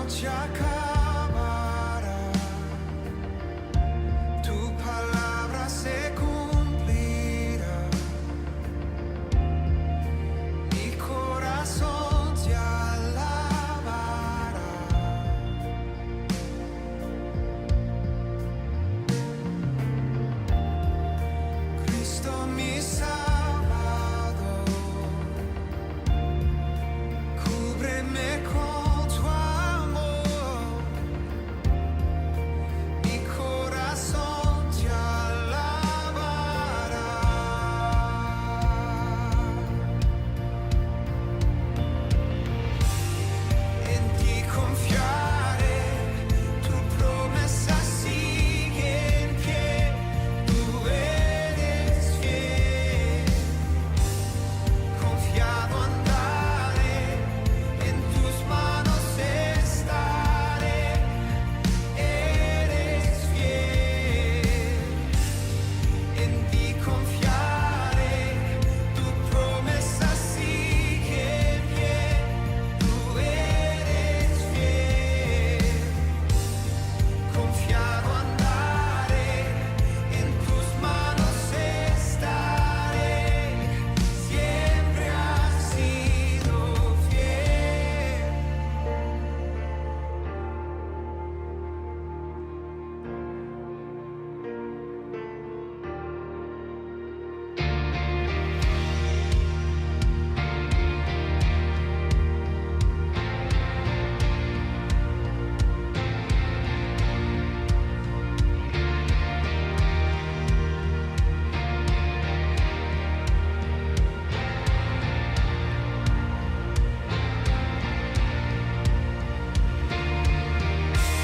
se acabará. Tu palabra se cumplirá. Mi corazón te alabará. Cristo mi Salvador, cúbreme con tu amor. Mi corazón te alabará. En ti confiaré, tu promesa sigue en pie. Tú eres fiel, confiado andaré, en tus manos estaré. Eres fiel, en ti confiaré, tu promesa sigue en pie. Tú eres fiel, confiado andaré, en tus manos estaré. Siempre has sido fiel.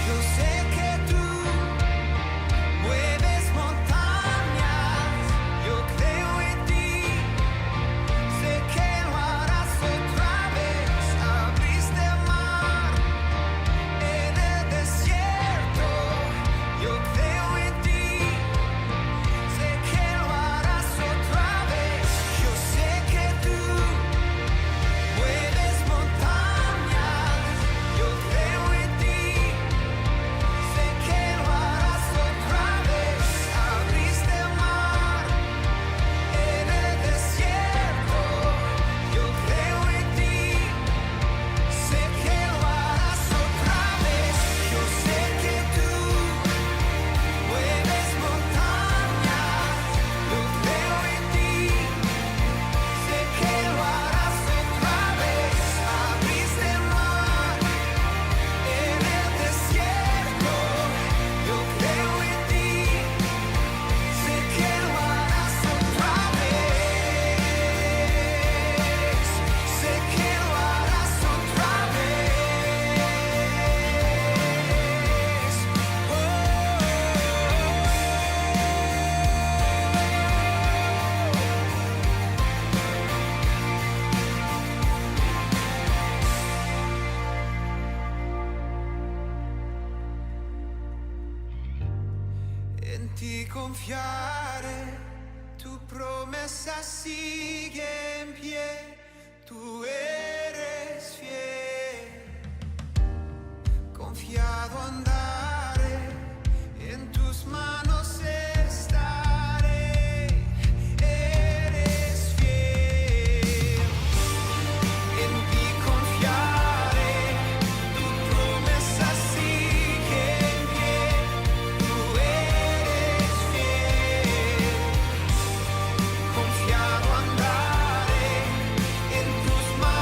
Yo sé que tú mueves montañas, yo creo en ti, sé que lo harás otra vez. Abriste el mar en el desierto, yo creo en ti, sé que lo harás otra vez. Yo sé que tú mueves montañas, yo creo en ti, sé que lo harás otra vez. Abriste el mar en el desierto, yo creo en ti, sé que lo harás otra vez. Yo sé que tú mueves montañas, yo creo en ti, sé que lo harás otra vez. Abriste el mar en el desierto, yo creo en ti, sé que lo harás otra vez. Sé que lo harás otra vez. En ti confiaré, tu promesa sigue en pie. Tú eres fiel, confiado andaré, en tus manos estaré. Eres fiel, en ti confiaré, tu promesa sigue en pie. Tú eres fiel, confiado andaré, en tus manos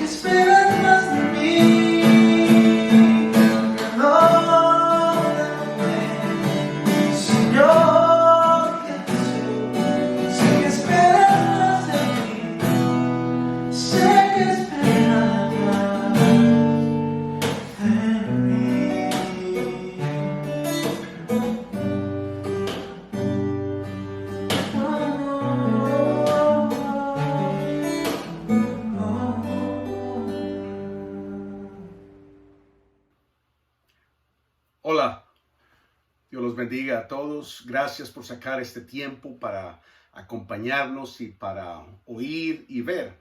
esperas más de mí. Perdóname, Señor Jesús. Sé que esperas más de mí. Sé que esperas más de mí. Hola, Dios los bendiga a todos. Gracias por sacar este tiempo para acompañarnos y para oír y ver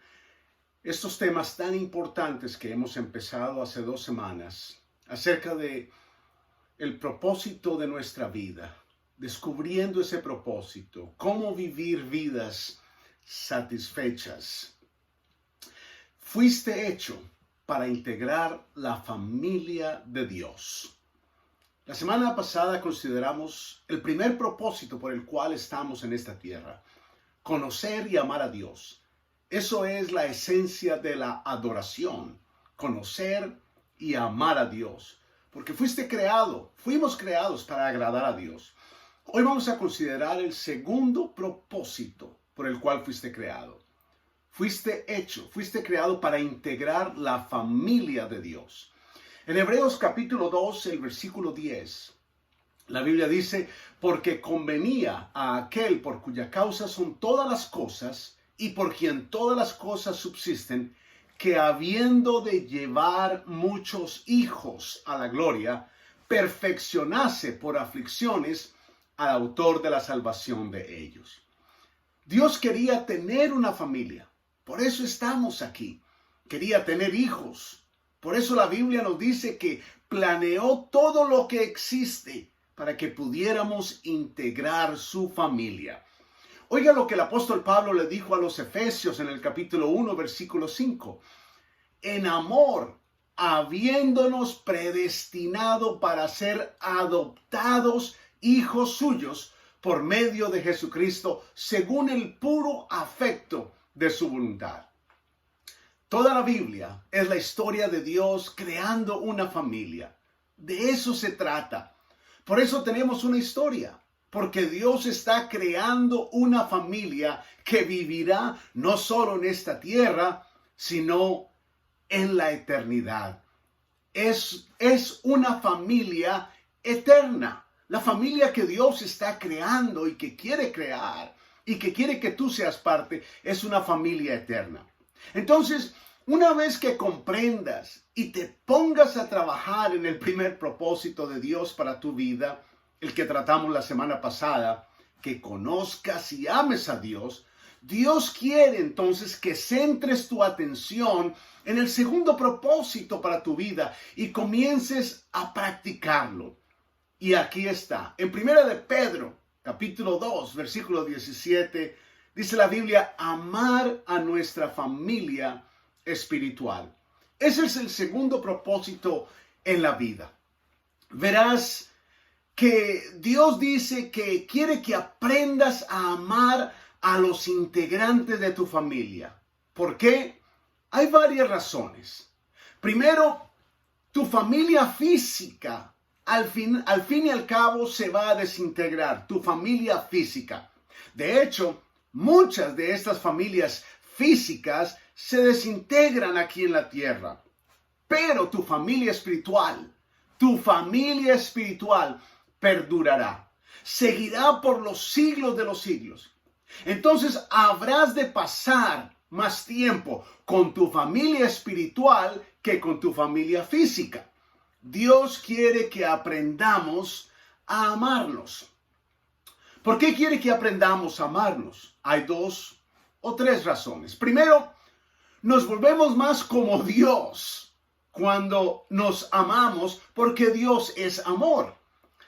estos temas tan importantes que hemos empezado hace 2 semanas acerca de el propósito de nuestra vida, descubriendo ese propósito, cómo vivir vidas satisfechas. Fuiste hecho para integrar la familia de Dios. La semana pasada consideramos el primer propósito por el cual estamos en esta tierra: conocer y amar a Dios. Eso es la esencia de la adoración, conocer y amar a Dios. Porque fuimos creados para agradar a Dios. Hoy vamos a considerar el segundo propósito por el cual fuiste creado. Fuiste creado para integrar la familia de Dios. En Hebreos capítulo 2, el versículo 10, la Biblia dice: porque convenía a aquel por cuya causa son todas las cosas y por quien todas las cosas subsisten, que habiendo de llevar muchos hijos a la gloria, perfeccionase por aflicciones al autor de la salvación de ellos. Dios quería tener una familia, por eso estamos aquí. Quería tener hijos. Por eso la Biblia nos dice que planeó todo lo que existe para que pudiéramos integrar su familia. Oiga lo que el apóstol Pablo le dijo a los Efesios en el capítulo 1, versículo 5. En amor, habiéndonos predestinado para ser adoptados hijos suyos por medio de Jesucristo, según el puro afecto de su voluntad. Toda la Biblia es la historia de Dios creando una familia. De eso se trata. Por eso tenemos una historia. Porque Dios está creando una familia que vivirá no solo en esta tierra, sino en la eternidad. Es una familia eterna. La familia que Dios está creando y que quiere crear y que quiere que tú seas parte, es una familia eterna. Entonces, una vez que comprendas y te pongas a trabajar en el primer propósito de Dios para tu vida, el que tratamos la semana pasada, que conozcas y ames a Dios, Dios quiere entonces que centres tu atención en el segundo propósito para tu vida y comiences a practicarlo. Y aquí está, en 1 de Pedro, capítulo 2, versículo 17, dice la Biblia: amar a nuestra familia espiritual. Ese es el segundo propósito en la vida. Verás que Dios dice que quiere que aprendas a amar a los integrantes de tu familia. ¿Por qué? Hay varias razones. Primero, tu familia física al fin y al cabo se va a desintegrar, tu familia física. De hecho, muchas de estas familias físicas se desintegran aquí en la tierra. Pero tu familia espiritual perdurará. Seguirá por los siglos de los siglos. Entonces habrás de pasar más tiempo con tu familia espiritual que con tu familia física. Dios quiere que aprendamos a amarnos. ¿Por qué quiere que aprendamos a amarnos? Hay 2 o 3 razones. Primero, nos volvemos más como Dios cuando nos amamos, porque Dios es amor.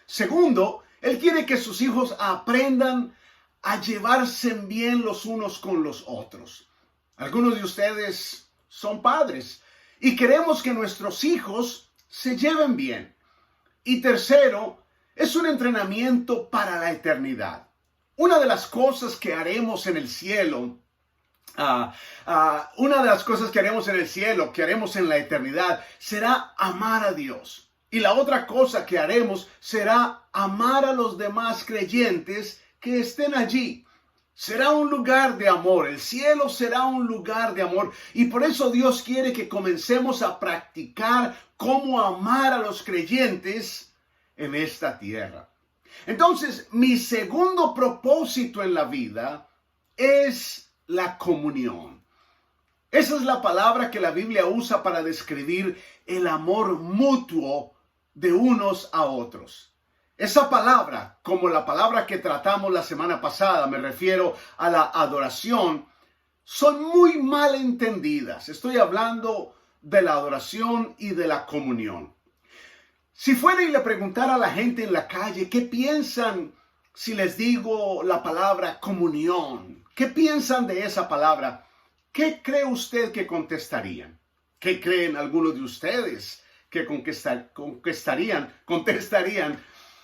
Segundo, Él quiere que sus hijos aprendan a llevarse bien los unos con los otros. Algunos de ustedes son padres y queremos que nuestros hijos se lleven bien. Y tercero, es un entrenamiento para la eternidad. Una de las cosas que haremos en el cielo Una de las cosas que haremos en el cielo, que haremos en la eternidad, será amar a Dios. Y la otra cosa que haremos será amar a los demás creyentes que estén allí. Será un lugar de amor. El cielo será un lugar de amor. Y por eso Dios quiere que comencemos a practicar cómo amar a los creyentes en esta tierra. Entonces, mi segundo propósito en la vida es la comunión. Esa es la palabra que la Biblia usa para describir el amor mutuo de unos a otros. Esa palabra, como la palabra que tratamos la semana pasada, me refiero a la adoración, son muy mal entendidas. Estoy hablando de la adoración y de la comunión. Si fuera y le preguntara a la gente en la calle, ¿qué piensan si les digo la palabra comunión? ¿Qué piensan de esa palabra? ¿Qué cree usted que contestarían? ¿Qué creen algunos de ustedes que contestarían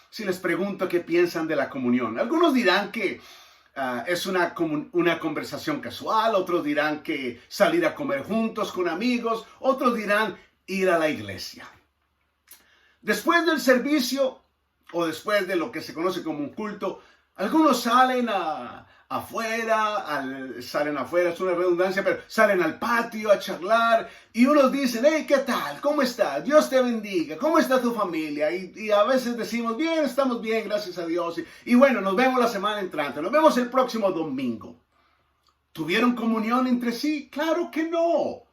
si les pregunto qué piensan de la comunión? Algunos dirán que es una conversación casual, otros dirán que salir a comer juntos con amigos, otros dirán ir a la iglesia. Después del servicio o después de lo que se conoce como un culto, algunos salen afuera, es una redundancia, pero salen al patio a charlar y unos dicen, hey, ¿qué tal? ¿Cómo estás? Dios te bendiga. ¿Cómo está tu familia? Y a veces decimos, bien, estamos bien, gracias a Dios. Y bueno, nos vemos la semana entrante, nos vemos el próximo domingo. ¿Tuvieron comunión entre sí? Claro que no.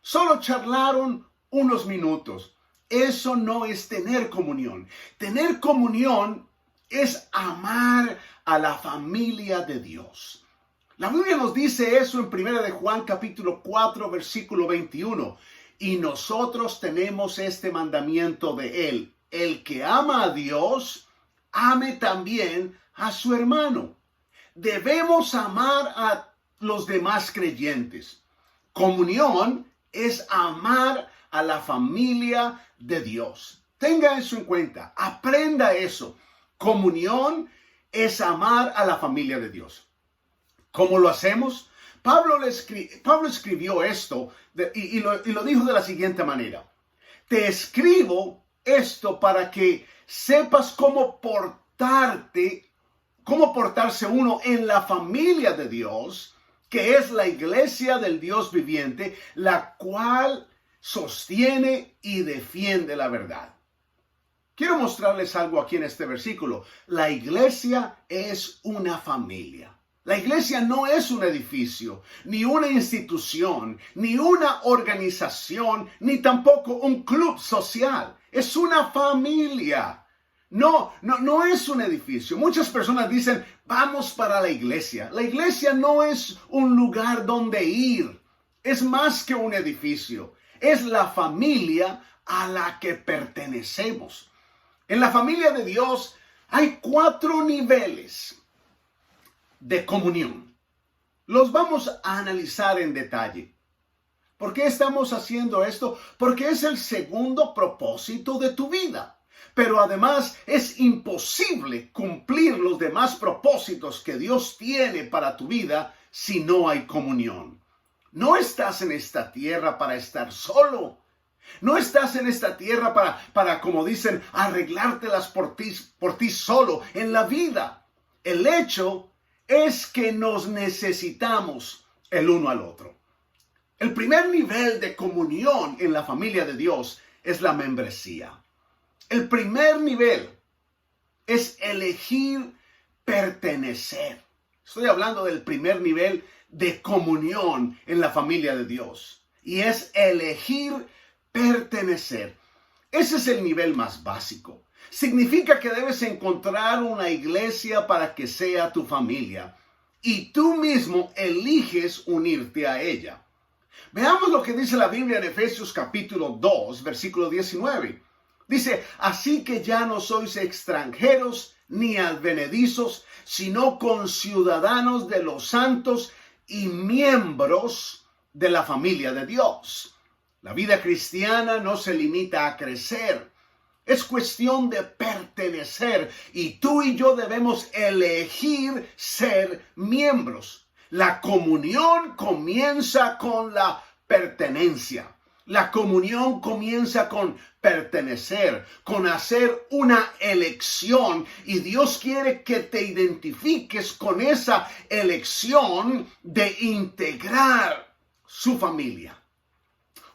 Solo charlaron unos minutos. Eso no es tener comunión. Tener comunión es amar a la familia de Dios. La Biblia nos dice eso en 1 de Juan capítulo 4 versículo 21. Y nosotros tenemos este mandamiento de Él. El que ama a Dios, ame también a su hermano. Debemos amar a los demás creyentes. Comunión es amar a la familia de Dios. Tenga eso en cuenta. Aprenda eso. Comunión es amar a la familia de Dios. ¿Cómo lo hacemos? Pablo escribió esto y lo dijo de la siguiente manera. Te escribo esto para que sepas cómo portarse uno en la familia de Dios, que es la iglesia del Dios viviente, la cual sostiene y defiende la verdad. Quiero mostrarles algo aquí en este versículo. La iglesia es una familia. La iglesia no es un edificio, ni una institución, ni una organización, ni tampoco un club social. Es una familia. No es un edificio. Muchas personas dicen, vamos para la iglesia. La iglesia no es un lugar donde ir. Es más que un edificio. Es la familia a la que pertenecemos. En la familia de Dios hay 4 niveles de comunión. Los vamos a analizar en detalle. ¿Por qué estamos haciendo esto? Porque es el segundo propósito de tu vida. Pero además es imposible cumplir los demás propósitos que Dios tiene para tu vida si no hay comunión. No estás en esta tierra para estar solo. No estás en esta tierra para, como dicen, arreglártelas por ti solo en la vida. El hecho es que nos necesitamos el uno al otro. El primer nivel de comunión en la familia de Dios es la membresía. El primer nivel es elegir pertenecer. Estoy hablando del primer nivel de comunión en la familia de Dios. Y es elegir pertenecer. Ese es el nivel más básico. Significa que debes encontrar una iglesia para que sea tu familia. Y tú mismo eliges unirte a ella. Veamos lo que dice la Biblia en Efesios capítulo 2, versículo 19. Dice, así que ya no sois extranjeros ni advenedizos, sino conciudadanos de los santos y miembros de la familia de Dios. La vida cristiana no se limita a crecer. Es cuestión de pertenecer y tú y yo debemos elegir ser miembros. La comunión comienza con la pertenencia. La comunión comienza con pertenecer, con hacer una elección. Y Dios quiere que te identifiques con esa elección de integrar su familia.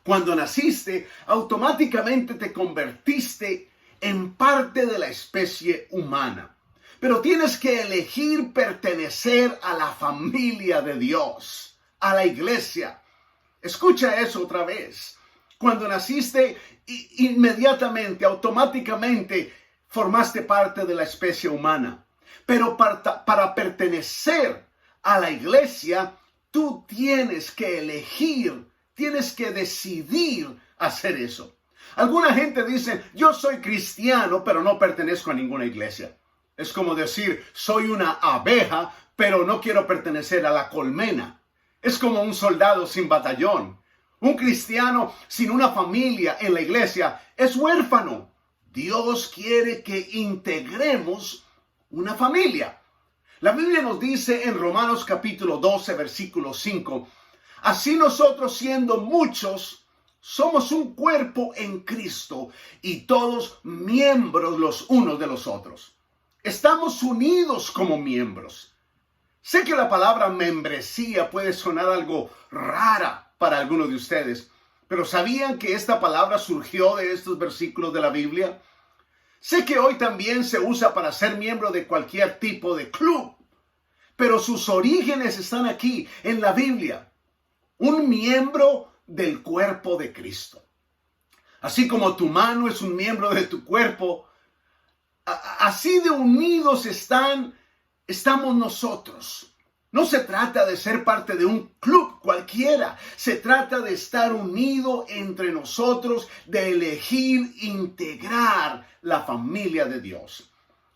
Cuando naciste, automáticamente te convertiste en parte de la especie humana. Pero tienes que elegir pertenecer a la familia de Dios, a la iglesia. Escucha eso otra vez. Cuando naciste, inmediatamente, automáticamente, formaste parte de la especie humana. Pero para pertenecer a la iglesia, tú tienes que elegir, tienes que decidir hacer eso. Alguna gente dice, yo soy cristiano, pero no pertenezco a ninguna iglesia. Es como decir, soy una abeja, pero no quiero pertenecer a la colmena. Es como un soldado sin batallón. Un cristiano sin una familia en la iglesia es huérfano. Dios quiere que integremos una familia. La Biblia nos dice en Romanos capítulo 12, versículo 5, así nosotros siendo muchos, somos un cuerpo en Cristo y todos miembros los unos de los otros. Estamos unidos como miembros. Sé que la palabra membresía puede sonar algo rara para algunos de ustedes, pero ¿sabían que esta palabra surgió de estos versículos de la Biblia? Sé que hoy también se usa para ser miembro de cualquier tipo de club, pero sus orígenes están aquí en la Biblia. Un miembro del cuerpo de Cristo. Así como tu mano es un miembro de tu cuerpo, así de unidos estamos nosotros. No se trata de ser parte de un club cualquiera. Se trata de estar unido entre nosotros, de elegir integrar la familia de Dios.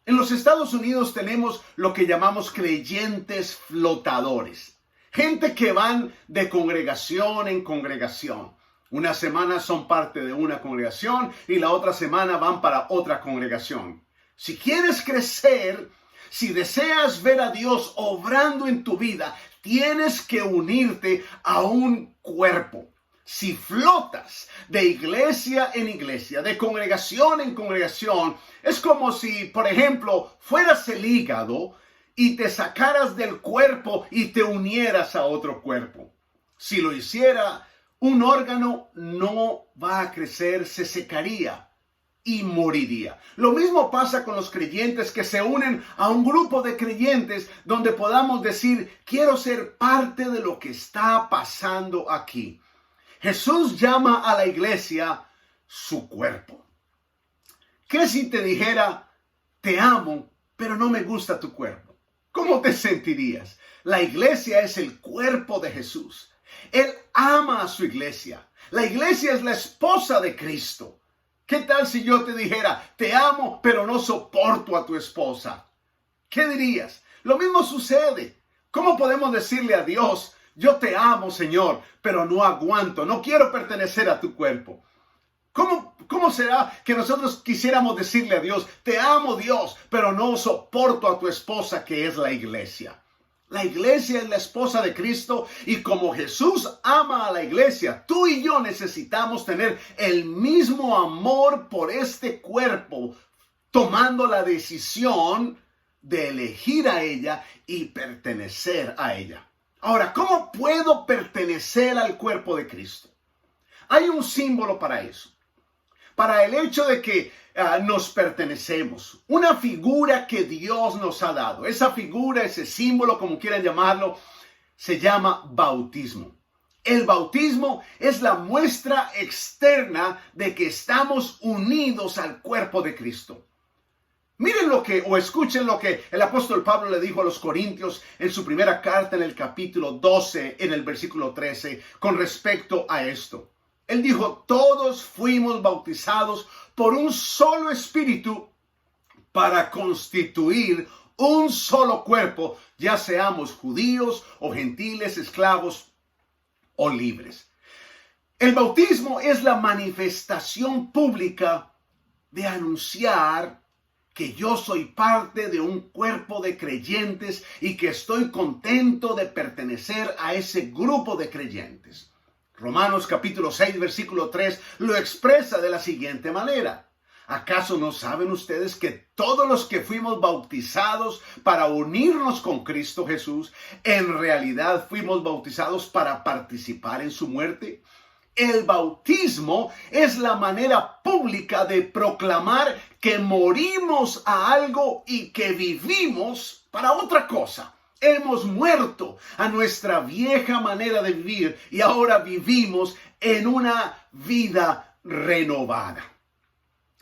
En los Estados Unidos tenemos lo que llamamos creyentes flotadores. Gente que van de congregación en congregación. Una semana son parte de una congregación y la otra semana van para otra congregación. Si quieres crecer, si deseas ver a Dios obrando en tu vida, tienes que unirte a un cuerpo. Si flotas de iglesia en iglesia, de congregación en congregación, es como si, por ejemplo, fueras el hígado y te sacaras del cuerpo y te unieras a otro cuerpo. Si lo hiciera, un órgano no va a crecer, se secaría y moriría. Lo mismo pasa con los creyentes que se unen a un grupo de creyentes donde podamos decir, quiero ser parte de lo que está pasando aquí. Jesús llama a la iglesia su cuerpo. ¿Qué si te dijera, te amo, pero no me gusta tu cuerpo? ¿Cómo te sentirías? La iglesia es el cuerpo de Jesús. Él ama a su iglesia. La iglesia es la esposa de Cristo. ¿Qué tal si yo te dijera, te amo, pero no soporto a tu esposa? ¿Qué dirías? Lo mismo sucede. ¿Cómo podemos decirle a Dios, yo te amo, Señor, pero no aguanto, no quiero pertenecer a tu cuerpo? ¿Cómo será que nosotros quisiéramos decirle a Dios, te amo, Dios, pero no soporto a tu esposa, que es la iglesia? La iglesia es la esposa de Cristo y como Jesús ama a la iglesia, tú y yo necesitamos tener el mismo amor por este cuerpo, tomando la decisión de elegir a ella y pertenecer a ella. Ahora, ¿cómo puedo pertenecer al cuerpo de Cristo? Hay un símbolo para eso. Para el hecho de que nos pertenecemos. Una figura que Dios nos ha dado. Esa figura, ese símbolo, como quieran llamarlo, se llama bautismo. El bautismo es la muestra externa de que estamos unidos al cuerpo de Cristo. Miren escuchen lo que el apóstol Pablo le dijo a los Corintios en su primera carta en el capítulo 12, en el versículo 13, con respecto a esto. Él dijo, todos fuimos bautizados por un solo espíritu para constituir un solo cuerpo, ya seamos judíos o gentiles, esclavos o libres. El bautismo es la manifestación pública de anunciar que yo soy parte de un cuerpo de creyentes y que estoy contento de pertenecer a ese grupo de creyentes. Romanos capítulo 6, versículo 3 lo expresa de la siguiente manera. ¿Acaso no saben ustedes que todos los que fuimos bautizados para unirnos con Cristo Jesús, en realidad fuimos bautizados para participar en su muerte? El bautismo es la manera pública de proclamar que morimos a algo y que vivimos para otra cosa. Hemos muerto a nuestra vieja manera de vivir y ahora vivimos en una vida renovada.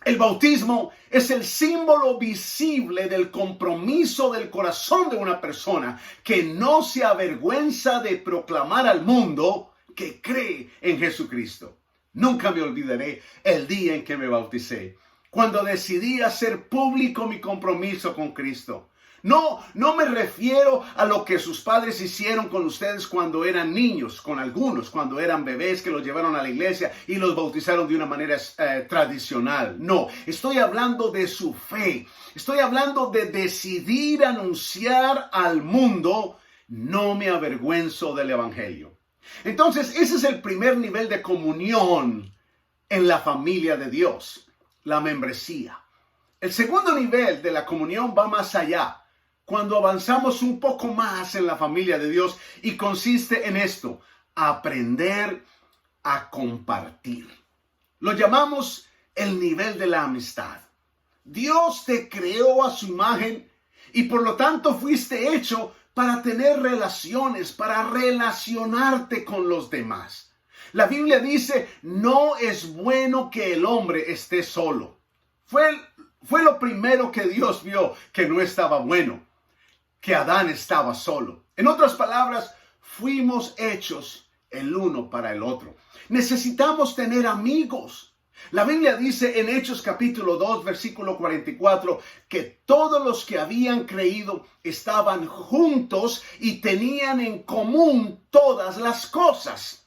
El bautismo es el símbolo visible del compromiso del corazón de una persona que no se avergüenza de proclamar al mundo que cree en Jesucristo. Nunca me olvidaré el día en que me bauticé, cuando decidí hacer público mi compromiso con Cristo. No me refiero a lo que sus padres hicieron con ustedes cuando eran niños, con algunos, cuando eran bebés que los llevaron a la iglesia y los bautizaron de una manera tradicional. No, estoy hablando de su fe. Estoy hablando de decidir anunciar al mundo, no me avergüenzo del evangelio. Entonces, ese es el primer nivel de comunión en la familia de Dios, la membresía. El segundo nivel de la comunión va más allá, cuando avanzamos un poco más en la familia de Dios y consiste en esto, aprender a compartir. Lo llamamos el nivel de la amistad. Dios te creó a su imagen y por lo tanto fuiste hecho para tener relaciones, para relacionarte con los demás. La Biblia dice, no es bueno que el hombre esté solo. Fue lo primero que Dios vio que no estaba bueno, que Adán estaba solo. En otras palabras, fuimos hechos el uno para el otro. Necesitamos tener amigos. La Biblia dice en Hechos capítulo 2, versículo 44, que todos los que habían creído estaban juntos y tenían en común todas las cosas.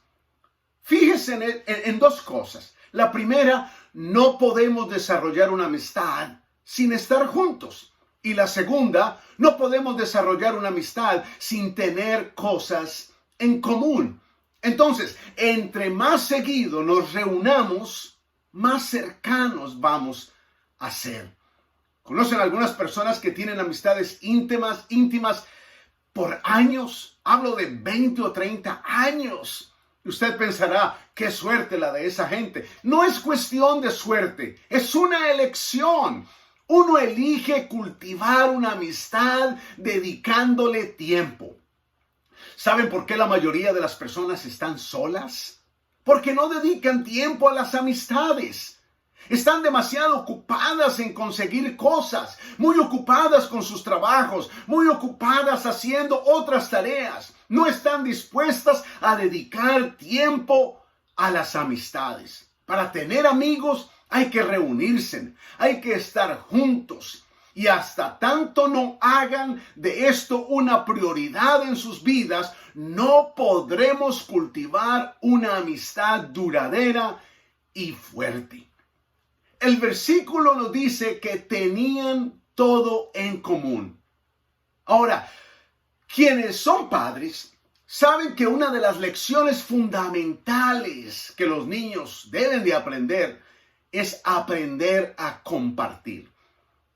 Fíjense en dos cosas. La primera, no podemos desarrollar una amistad sin estar juntos. Y la segunda, no podemos desarrollar una amistad sin tener cosas en común. Entonces, entre más seguido nos reunamos, más cercanos vamos a ser. ¿Conocen algunas personas que tienen amistades íntimas por años? Hablo de 20 o 30 años. Y usted pensará, qué suerte la de esa gente. No es cuestión de suerte, es una elección. Uno elige cultivar una amistad dedicándole tiempo. ¿Saben por qué la mayoría de las personas están solas? Porque no dedican tiempo a las amistades. Están demasiado ocupadas en conseguir cosas, muy ocupadas con sus trabajos, muy ocupadas haciendo otras tareas. No están dispuestas a dedicar tiempo a las amistades. Para tener amigos hay que reunirse, hay que estar juntos. Y hasta tanto no hagan de esto una prioridad en sus vidas, no podremos cultivar una amistad duradera y fuerte. El versículo nos dice que tenían todo en común. Ahora, quienes son padres saben que una de las lecciones fundamentales que los niños deben de aprender es aprender a compartir.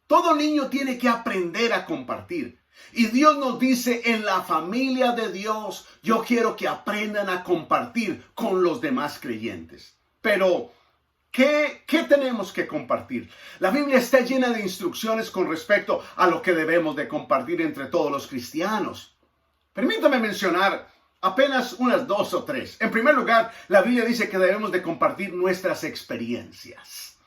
Todo niño tiene que aprender a compartir. Y Dios nos dice, en la familia de Dios, yo quiero que aprendan a compartir con los demás creyentes. Pero, ¿qué tenemos que compartir? La Biblia está llena de instrucciones con respecto a lo que debemos de compartir entre todos los cristianos. Permítame mencionar apenas unas 2 o 3. En primer lugar, la Biblia dice que debemos de compartir nuestras experiencias.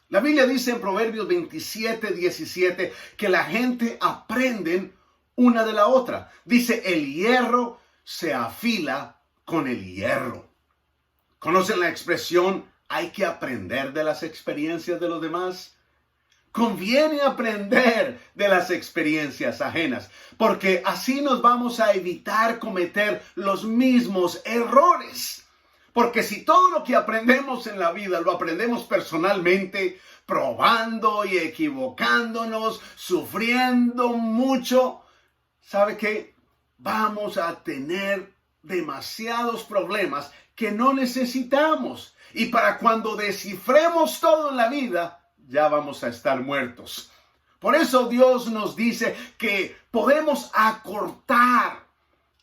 La Biblia dice en Proverbios 27, 17 que la gente aprende una de la otra. Dice, el hierro se afila con el hierro. ¿Conocen la expresión, hay que aprender de las experiencias de los demás? Conviene aprender de las experiencias ajenas, porque así nos vamos a evitar cometer los mismos errores. Porque si todo lo que aprendemos en la vida lo aprendemos personalmente, probando y equivocándonos, sufriendo mucho, ¿sabe qué? Vamos a tener demasiados problemas que no necesitamos. Y para cuando descifremos todo en la vida, ya vamos a estar muertos. Por eso Dios nos dice que podemos acortar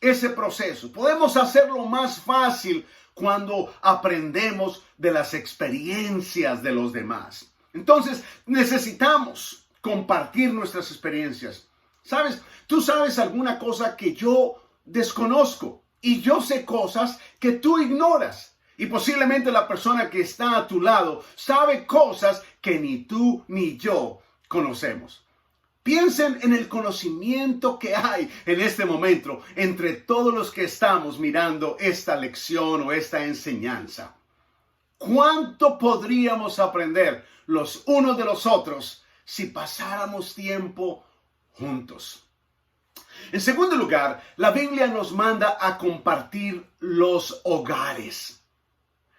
ese proceso. Podemos hacerlo más fácil cuando aprendemos de las experiencias de los demás. Entonces, necesitamos compartir nuestras experiencias. ¿Sabes? Tú sabes alguna cosa que yo desconozco y yo sé cosas que tú ignoras. Y posiblemente la persona que está a tu lado sabe cosas que ni tú ni yo conocemos. Piensen en el conocimiento que hay en este momento entre todos los que estamos mirando esta lección o esta enseñanza. ¿Cuánto podríamos aprender los unos de los otros si pasáramos tiempo juntos? En segundo lugar, la Biblia nos manda a compartir los hogares.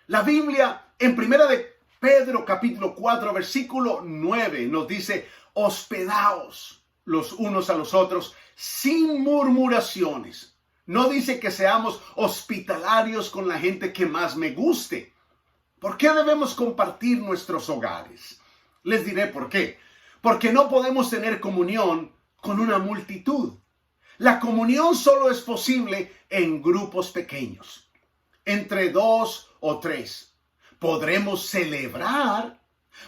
La Biblia en 1 de Pedro capítulo 4 versículo 9 nos dice: hospedaos los unos a los otros sin murmuraciones. No dice que seamos hospitalarios con la gente que más me guste. ¿Por qué debemos compartir nuestros hogares? Les diré por qué. Porque no podemos tener comunión con una multitud. La comunión solo es posible en grupos pequeños, entre 2 o 3. Podremos celebrar,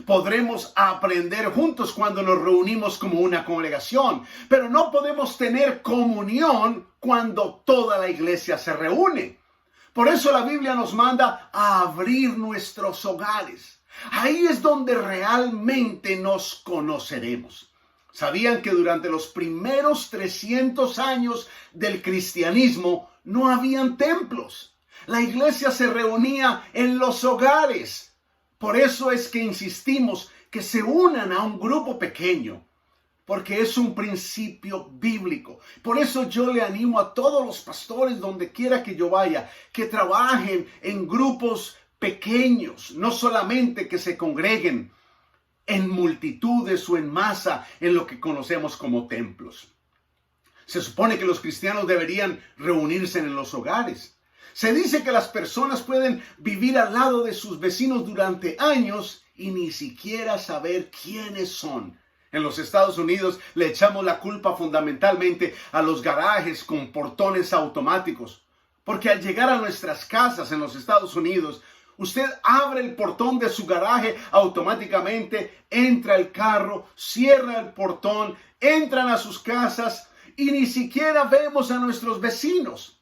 podremos aprender juntos cuando nos reunimos como una congregación, pero no podemos tener comunión cuando toda la iglesia se reúne. Por eso la Biblia nos manda a abrir nuestros hogares. Ahí es donde realmente nos conoceremos. ¿Sabían que durante los primeros 300 años del cristianismo no habían templos? La iglesia se reunía en los hogares. Por eso es que insistimos que se unan a un grupo pequeño, porque es un principio bíblico. Por eso yo le animo a todos los pastores, donde quiera que yo vaya, que trabajen en grupos pequeños, no solamente que se congreguen en multitudes o en masa en lo que conocemos como templos. Se supone que los cristianos deberían reunirse en los hogares. Se dice que las personas pueden vivir al lado de sus vecinos durante años y ni siquiera saber quiénes son. En los Estados Unidos le echamos la culpa fundamentalmente a los garajes con portones automáticos. Porque al llegar a nuestras casas en los Estados Unidos, usted abre el portón de su garaje automáticamente, entra el carro, cierra el portón, entran a sus casas y ni siquiera vemos a nuestros vecinos.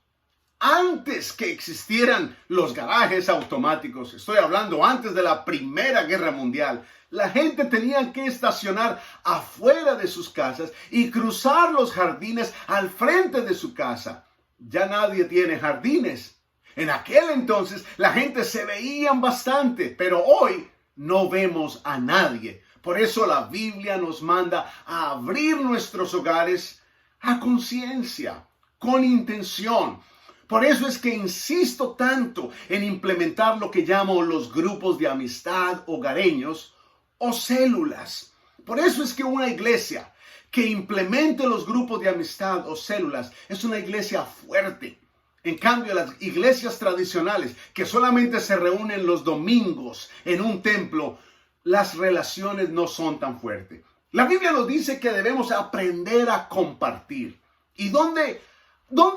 Antes que existieran los garajes automáticos, estoy hablando antes de la Primera Guerra Mundial, la gente tenía que estacionar afuera de sus casas y cruzar los jardines al frente de su casa. Ya nadie tiene jardines. En aquel entonces la gente se veían bastante, pero hoy no vemos a nadie. Por eso la Biblia nos manda a abrir nuestros hogares a conciencia, con intención. Por eso es que insisto tanto en implementar lo que llamo los grupos de amistad hogareños o células. Por eso es que una iglesia que implemente los grupos de amistad o células es una iglesia fuerte. En cambio, las iglesias tradicionales que solamente se reúnen los domingos en un templo, las relaciones no son tan fuertes. La Biblia nos dice que debemos aprender a compartir. ¿Y dónde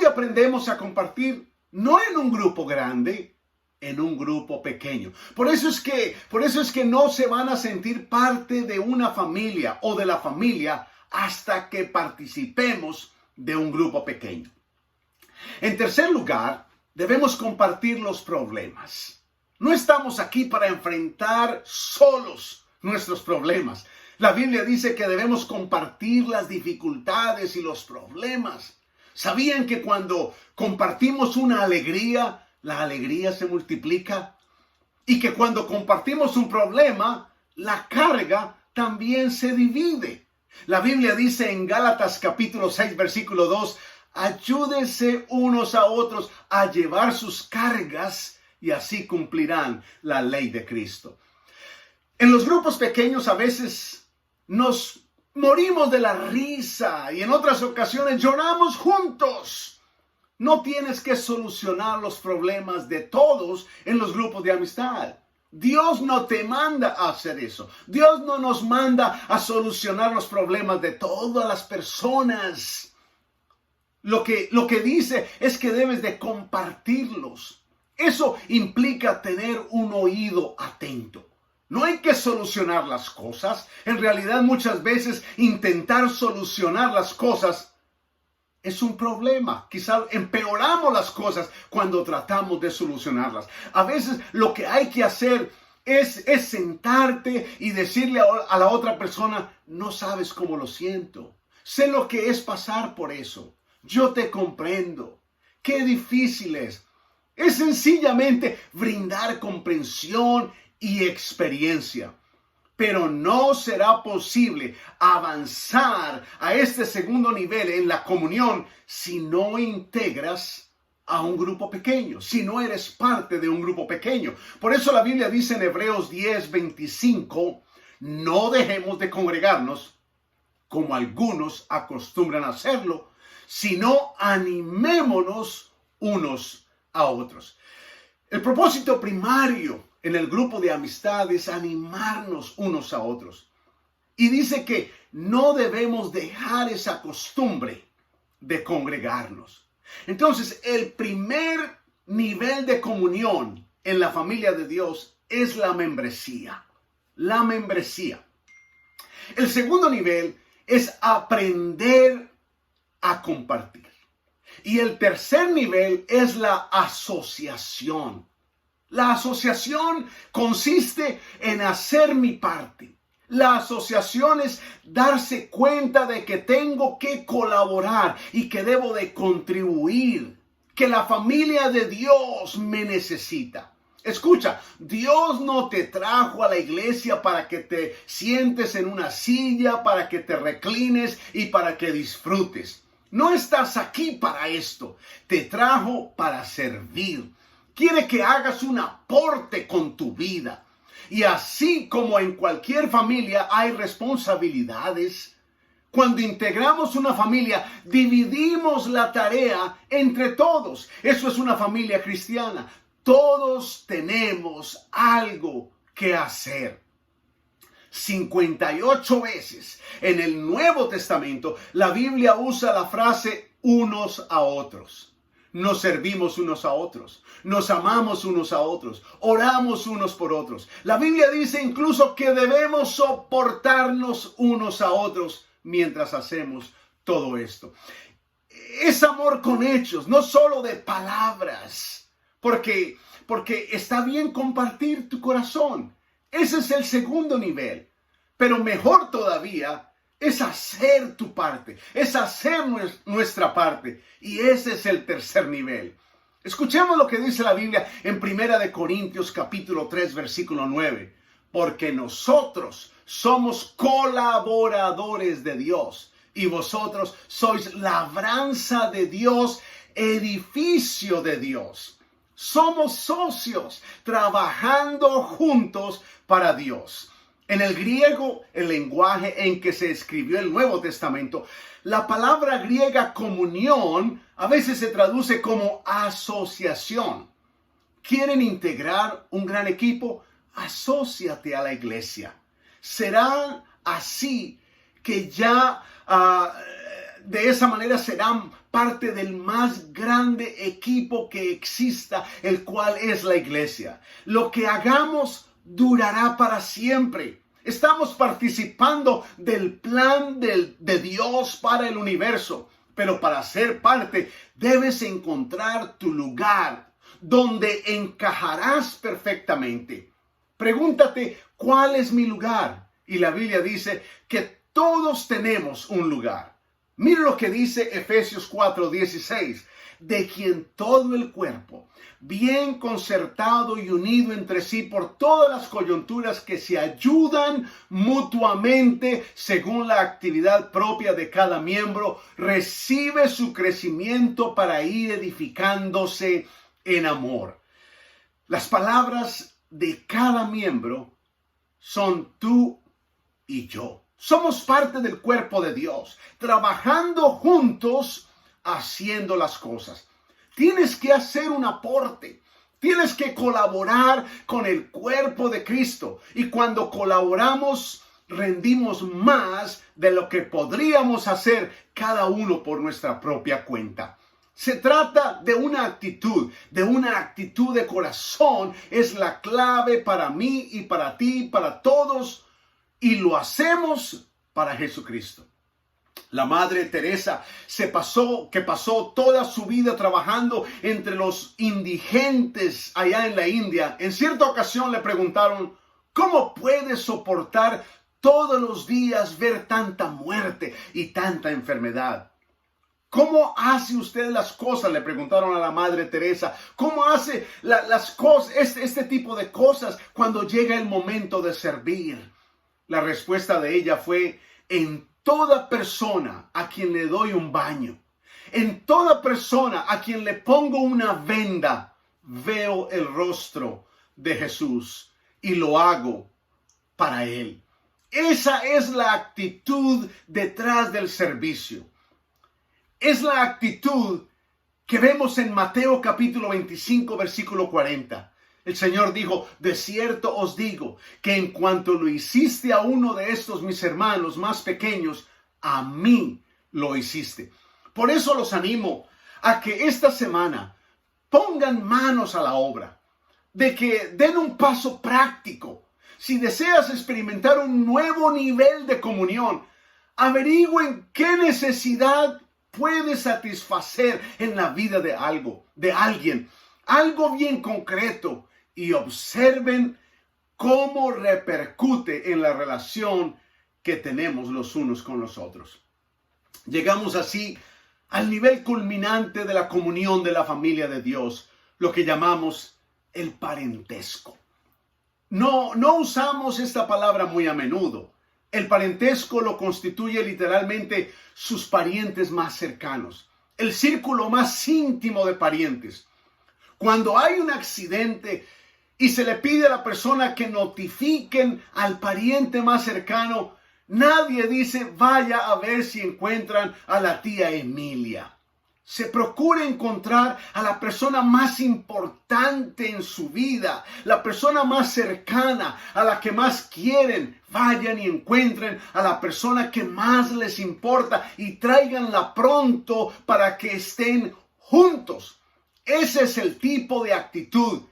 aprendemos a compartir? No en un grupo grande, en un grupo pequeño. Por eso es que no se van a sentir parte de una familia o de la familia hasta que participemos de un grupo pequeño. En tercer lugar, debemos compartir los problemas. No estamos aquí para enfrentar solos nuestros problemas. La Biblia dice que debemos compartir las dificultades y los problemas. ¿Sabían que cuando compartimos una alegría, la alegría se multiplica? Y que cuando compartimos un problema, la carga también se divide. La Biblia dice en Gálatas capítulo 6, versículo 2, ayúdense unos a otros a llevar sus cargas y así cumplirán la ley de Cristo. En los grupos pequeños a veces nos morimos de la risa y en otras ocasiones lloramos juntos. No tienes que solucionar los problemas de todos en los grupos de amistad. Dios no te manda a hacer eso. Dios no nos manda a solucionar los problemas de todas las personas. Lo que dice es que debes de compartirlos. Eso implica tener un oído atento. No hay que solucionar las cosas. En realidad, muchas veces intentar solucionar las cosas es un problema. Quizás empeoramos las cosas cuando tratamos de solucionarlas. A veces lo que hay que hacer es sentarte y decirle a la otra persona, no sabes cómo lo siento. Sé lo que es pasar por eso. Yo te comprendo. Qué difícil es. Es sencillamente brindar comprensión y experiencia. Pero no será posible avanzar a este segundo nivel en la comunión si no integras a un grupo pequeño, si no eres parte de un grupo pequeño. Por eso la Biblia dice en Hebreos 10:25, no dejemos de congregarnos como algunos acostumbran a hacerlo, sino animémonos unos a otros. El propósito primario en el grupo de amistad es animarnos unos a otros. Y dice que no debemos dejar esa costumbre de congregarnos. Entonces, el primer nivel de comunión en la familia de Dios es la membresía. La membresía. El segundo nivel es aprender a compartir. Y el tercer nivel es la asociación. La asociación consiste en hacer mi parte. La asociación es darse cuenta de que tengo que colaborar y que debo de contribuir, que la familia de Dios me necesita. Escucha, Dios no te trajo a la iglesia para que te sientes en una silla, para que te reclines y para que disfrutes. No estás aquí para esto. Te trajo para servir. Quiere que hagas un aporte con tu vida. Y así como en cualquier familia hay responsabilidades, cuando integramos una familia, dividimos la tarea entre todos. Eso es una familia cristiana. Todos tenemos algo que hacer. 58 veces en el Nuevo Testamento, la Biblia usa la frase unos a otros. Nos servimos unos a otros, nos amamos unos a otros, oramos unos por otros. La Biblia dice incluso que debemos soportarnos unos a otros mientras hacemos todo esto. Es amor con hechos, no solo de palabras, porque está bien compartir tu corazón. Ese es el segundo nivel, pero mejor todavía es hacer tu parte, es hacer nuestra parte. Y ese es el tercer nivel. Escuchemos lo que dice la Biblia en 1 Corintios capítulo 3, versículo 9. Porque nosotros somos colaboradores de Dios y vosotros sois labranza de Dios, edificio de Dios. Somos socios trabajando juntos para Dios. En el griego, el lenguaje en que se escribió el Nuevo Testamento, la palabra griega comunión a veces se traduce como asociación. ¿Quieren integrar un gran equipo? Asóciate a la iglesia. Será así que ya de esa manera serán parte del más grande equipo que exista, el cual es la iglesia. Lo que hagamos durará para siempre. Estamos participando del plan de Dios para el universo. Pero para ser parte, debes encontrar tu lugar donde encajarás perfectamente. Pregúntate, ¿cuál es mi lugar? Y la Biblia dice que todos tenemos un lugar. Mira lo que dice Efesios 4:16. De quien todo el cuerpo, bien concertado y unido entre sí por todas las coyunturas que se ayudan mutuamente según la actividad propia de cada miembro, recibe su crecimiento para ir edificándose en amor. Las palabras de cada miembro son tú y yo. Somos parte del cuerpo de Dios, trabajando juntos, haciendo las cosas. Tienes que hacer un aporte. Tienes que colaborar con el cuerpo de Cristo. Y cuando colaboramos, rendimos más de lo que podríamos hacer cada uno por nuestra propia cuenta. Se trata de una actitud de corazón. Es la clave para mí y para ti, para todos. Y lo hacemos para Jesucristo. La Madre Teresa que pasó toda su vida trabajando entre los indigentes allá en la India. En cierta ocasión le preguntaron, ¿cómo puede soportar todos los días ver tanta muerte y tanta enfermedad? ¿Cómo hace usted las cosas? Le preguntaron a la Madre Teresa. ¿Cómo hace las cosas, este tipo de cosas cuando llega el momento de servir? La respuesta de ella fue, en toda persona a quien le doy un baño, en toda persona a quien le pongo una venda, veo el rostro de Jesús y lo hago para Él. Esa es la actitud detrás del servicio. Es la actitud que vemos en Mateo capítulo 25, versículo 40. El Señor dijo, de cierto os digo, que en cuanto lo hiciste a uno de estos mis hermanos más pequeños, a mí lo hiciste. Por eso los animo a que esta semana pongan manos a la obra, de que den un paso práctico. Si deseas experimentar un nuevo nivel de comunión, averigüen qué necesidad puede satisfacer en la vida de alguien, algo bien concreto, y observen cómo repercute en la relación que tenemos los unos con los otros. Llegamos así al nivel culminante de la comunión de la familia de Dios, lo que llamamos el parentesco. No usamos esta palabra muy a menudo. El parentesco lo constituye literalmente sus parientes más cercanos, el círculo más íntimo de parientes. Cuando hay un accidente y se le pide a la persona que notifiquen al pariente más cercano, nadie dice, vaya a ver si encuentran a la tía Emilia. Se procura encontrar a la persona más importante en su vida, la persona más cercana, a la que más quieren. Vayan y encuentren a la persona que más les importa y tráiganla pronto para que estén juntos. Ese es el tipo de actitud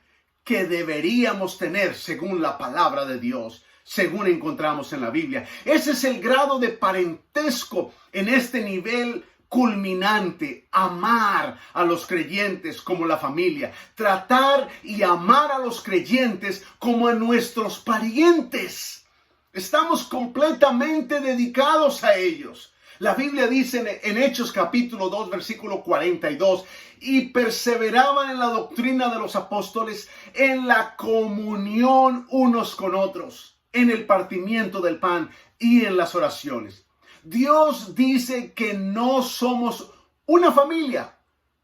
que deberíamos tener según la palabra de Dios, según encontramos en la Biblia. Ese es el grado de parentesco en este nivel culminante, amar a los creyentes como la familia, tratar y amar a los creyentes como a nuestros parientes. Estamos completamente dedicados a ellos. La Biblia dice en Hechos capítulo 2, versículo 42, y perseveraban en la doctrina de los apóstoles, en la comunión unos con otros, en el partimiento del pan y en las oraciones. Dios dice que no somos una familia,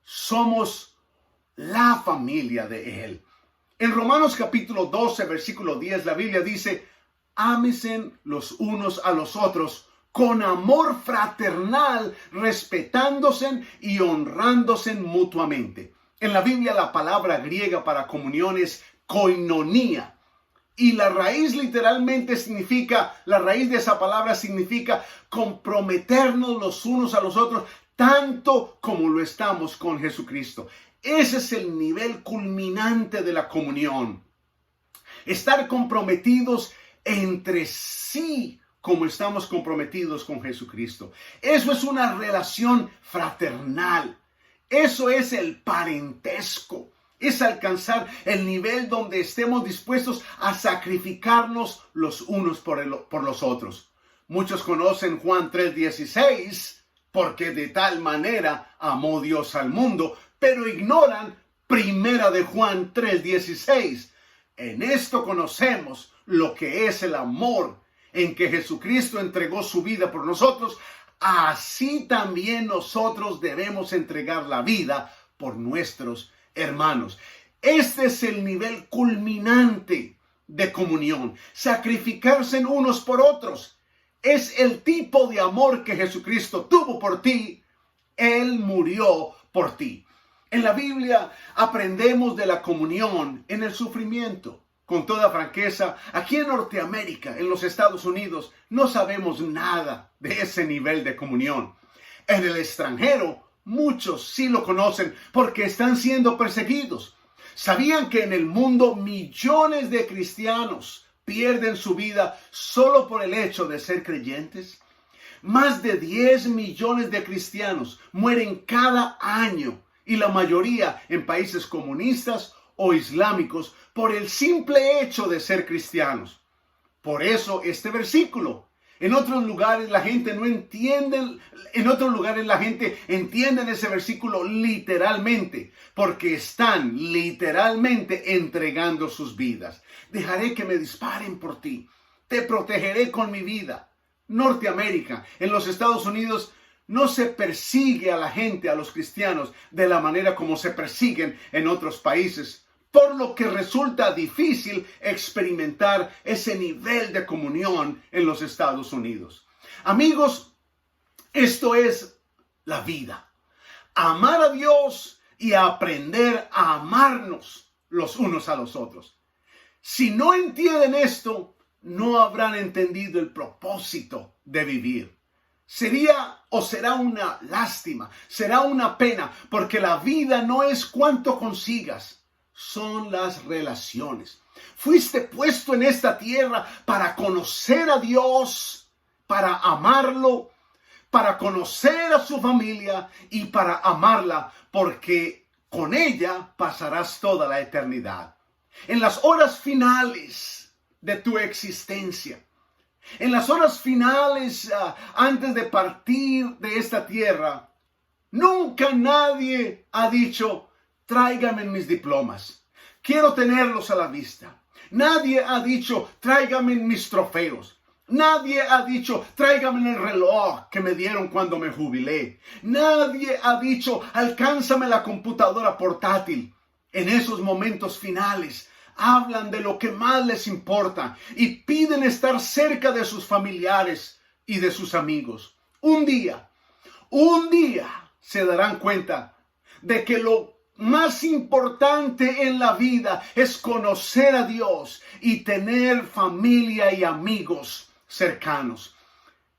somos la familia de Él. En Romanos capítulo 12, versículo 10, la Biblia dice, ámense los unos a los otros con amor fraternal, respetándose y honrándose mutuamente. En la Biblia la palabra griega para comunión es koinonía. Y la raíz literalmente la raíz de esa palabra significa comprometernos los unos a los otros, tanto como lo estamos con Jesucristo. Ese es el nivel culminante de la comunión. Estar comprometidos entre sí, como estamos comprometidos con Jesucristo. Eso es una relación fraternal. Eso es el parentesco. Es alcanzar el nivel donde estemos dispuestos a sacrificarnos los unos por los otros. Muchos conocen Juan 3:16, porque de tal manera amó Dios al mundo, pero ignoran Primera de Juan 3:16. En esto conocemos lo que es el amor, en que Jesucristo entregó su vida por nosotros, así también nosotros debemos entregar la vida por nuestros hermanos. Este es el nivel culminante de comunión. Sacrificarse en unos por otros. Es el tipo de amor que Jesucristo tuvo por ti. Él murió por ti. En la Biblia aprendemos de la comunión en el sufrimiento. Con toda franqueza, aquí en Norteamérica, en los Estados Unidos, no sabemos nada de ese nivel de comunión. En el extranjero, muchos sí lo conocen porque están siendo perseguidos. ¿Sabían que en el mundo millones de cristianos pierden su vida solo por el hecho de ser creyentes? Más de 10 millones de cristianos mueren cada año y la mayoría en países comunistas o islámicos por el simple hecho de ser cristianos. Por eso este versículo. En otros lugares la gente no entiende, en otros lugares la gente entiende ese versículo literalmente, porque están literalmente entregando sus vidas. Dejaré que me disparen por ti. Te protegeré con mi vida. Norteamérica, en los Estados Unidos, no se persigue a la gente, a los cristianos, de la manera como se persiguen en otros países, por lo que resulta difícil experimentar ese nivel de comunión en los Estados Unidos. Amigos, esto es la vida. Amar a Dios y aprender a amarnos los unos a los otros. Si no entienden esto, no habrán entendido el propósito de vivir. Sería o será una lástima, será una pena, porque la vida no es cuánto consigas, son las relaciones. Fuiste puesto en esta tierra para conocer a Dios, para amarlo, para conocer a su familia y para amarla, porque con ella pasarás toda la eternidad. En las horas finales de tu existencia, en las horas finales antes de partir de esta tierra, nunca nadie ha dicho: tráigame mis diplomas, quiero tenerlos a la vista. Nadie ha dicho: tráigame mis trofeos. Nadie ha dicho: tráigame el reloj que me dieron cuando me jubilé. Nadie ha dicho: alcánzame la computadora portátil. En esos momentos finales hablan de lo que más les importa y piden estar cerca de sus familiares y de sus amigos. Un día se darán cuenta de que lo más importante en la vida es conocer a Dios y tener familia y amigos cercanos.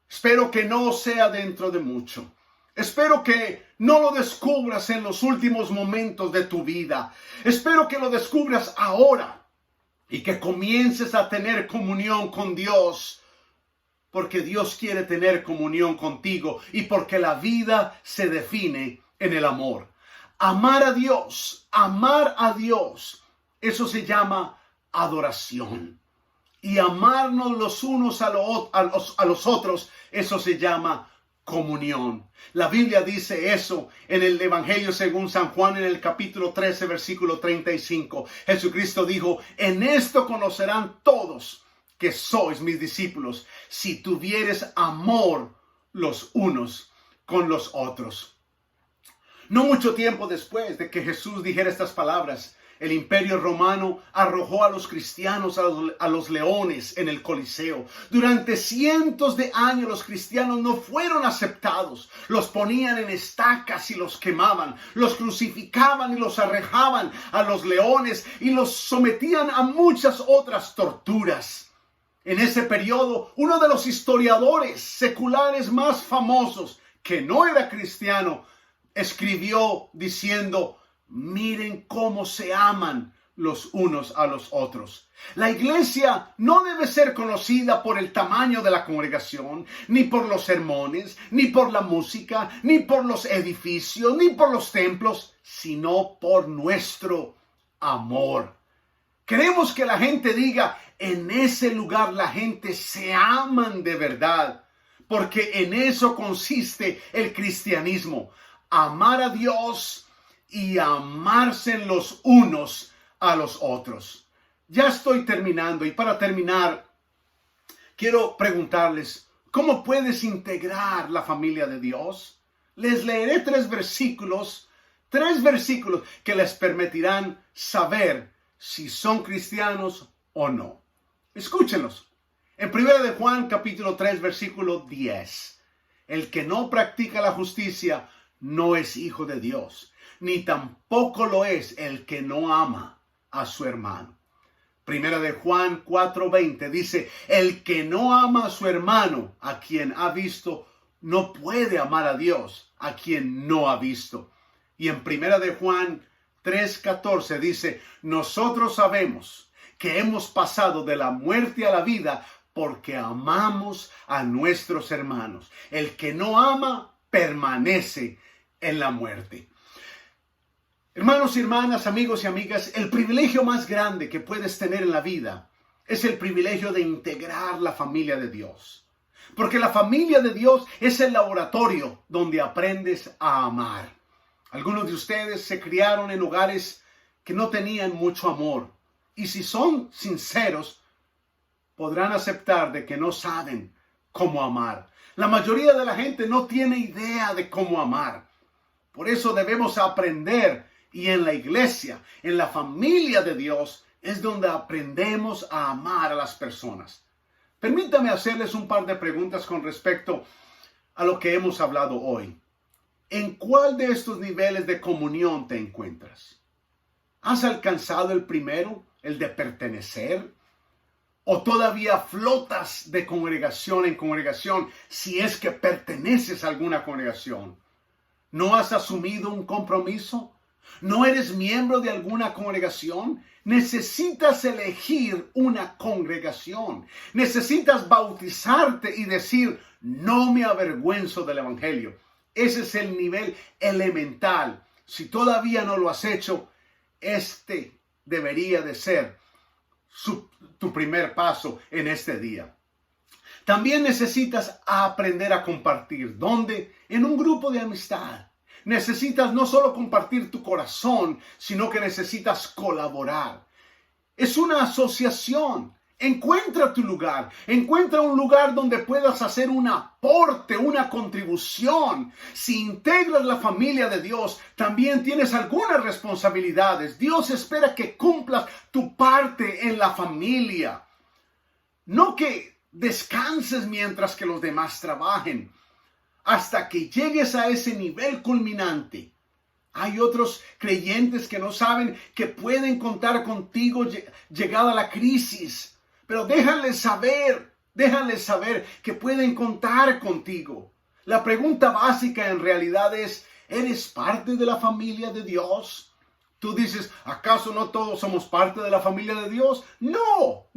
Espero que no sea dentro de mucho. Espero que no lo descubras en los últimos momentos de tu vida. Espero que lo descubras ahora y que comiences a tener comunión con Dios, porque Dios quiere tener comunión contigo y porque la vida se define en el amor. Amar a Dios, eso se llama adoración. Y amarnos los unos a los otros, eso se llama comunión. La Biblia dice eso en el Evangelio según San Juan, en el capítulo 13, versículo 35. Jesucristo dijo: en esto conocerán todos que sois mis discípulos, si tuvieres amor los unos con los otros. No mucho tiempo después de que Jesús dijera estas palabras, el Imperio Romano arrojó a los cristianos a los leones en el Coliseo. Durante cientos de años los cristianos no fueron aceptados. Los ponían en estacas y los quemaban. Los crucificaban y los arrojaban a los leones y los sometían a muchas otras torturas. En ese periodo, uno de los historiadores seculares más famosos, que no era cristiano, escribió diciendo: miren cómo se aman los unos a los otros. La iglesia no debe ser conocida por el tamaño de la congregación, ni por los sermones, ni por la música, ni por los edificios, ni por los templos, sino por nuestro amor. Queremos que la gente diga: en ese lugar la gente se aman de verdad, porque en eso consiste el cristianismo. Amar a Dios y amarse los unos a los otros. Ya estoy terminando, y para terminar, quiero preguntarles: ¿cómo puedes integrar la familia de Dios? Les leeré tres versículos que les permitirán saber si son cristianos o no. Escúchenlos. En 1 de Juan capítulo 3 versículo 10. El que no practica la justicia no es hijo de Dios, ni tampoco lo es el que no ama a su hermano. 1 de Juan 4:20 dice, el que no ama a su hermano, a quien ha visto, no puede amar a Dios, a quien no ha visto. Y en 1 de Juan 3:14 dice, nosotros sabemos que hemos pasado de la muerte a la vida porque amamos a nuestros hermanos. El que no ama permanece en la muerte. Hermanos y hermanas, amigos y amigas, el privilegio más grande que puedes tener en la vida es el privilegio de integrar la familia de Dios. Porque la familia de Dios es el laboratorio donde aprendes a amar. Algunos de ustedes se criaron en hogares que no tenían mucho amor. Y si son sinceros, podrán aceptar de que no saben cómo amar. La mayoría de la gente no tiene idea de cómo amar. Por eso debemos aprender. Y en la iglesia, en la familia de Dios, es donde aprendemos a amar a las personas. Permítame hacerles un par de preguntas con respecto a lo que hemos hablado hoy. ¿En cuál de estos niveles de comunión te encuentras? ¿Has alcanzado el primero, el de pertenecer? ¿O todavía flotas de congregación en congregación si es que perteneces a alguna congregación? ¿No has asumido un compromiso? ¿No eres miembro de alguna congregación? Necesitas elegir una congregación. Necesitas bautizarte y decir, no me avergüenzo del evangelio. Ese es el nivel elemental. Si todavía no lo has hecho, este debería de ser tu primer paso en este día. También necesitas aprender a compartir. ¿Dónde? En un grupo de amistad. Necesitas no solo compartir tu corazón, sino que necesitas colaborar. Es una asociación. Encuentra tu lugar. Encuentra un lugar donde puedas hacer un aporte, una contribución. Si integras la familia de Dios, también tienes algunas responsabilidades. Dios espera que cumplas tu parte en la familia. No que descanses mientras que los demás trabajen. Hasta que llegues a ese nivel culminante. Hay otros creyentes que no saben que pueden contar contigo llegada la crisis. Pero déjales saber que pueden contar contigo. La pregunta básica en realidad es, ¿eres parte de la familia de Dios? Tú dices, ¿acaso no todos somos parte de la familia de Dios? No.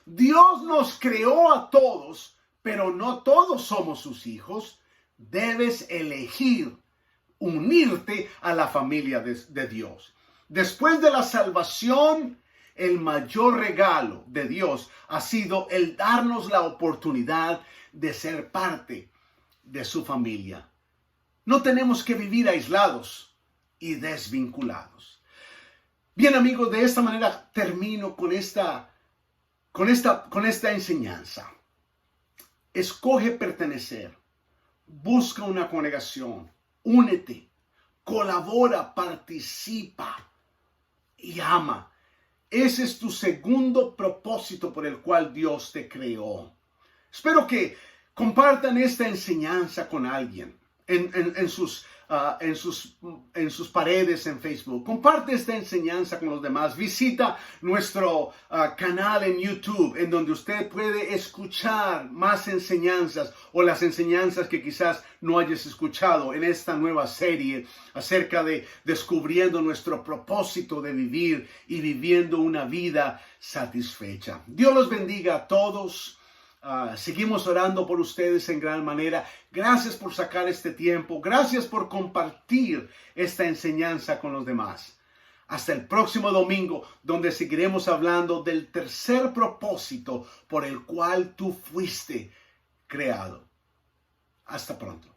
Dios nos creó a todos, pero no todos somos sus hijos. Debes elegir unirte a la familia de Dios. Después de la salvación, el mayor regalo de Dios ha sido el darnos la oportunidad de ser parte de su familia. No tenemos que vivir aislados y desvinculados. Bien, amigos, de esta manera termino con esta enseñanza. Escoge pertenecer. Busca una congregación, únete, colabora, participa y ama. Ese es tu segundo propósito por el cual Dios te creó. Espero que compartan esta enseñanza con alguien en sus paredes en Facebook. Comparte esta enseñanza con los demás. Visita nuestro canal en YouTube, en donde usted puede escuchar más enseñanzas o las enseñanzas que quizás no hayas escuchado en esta nueva serie acerca de descubriendo nuestro propósito de vivir y viviendo una vida satisfecha. Dios los bendiga a todos. Seguimos orando por ustedes en gran manera. Gracias por sacar este tiempo. Gracias por compartir esta enseñanza con los demás. Hasta el próximo domingo, donde seguiremos hablando del tercer propósito por el cual tú fuiste creado. Hasta pronto.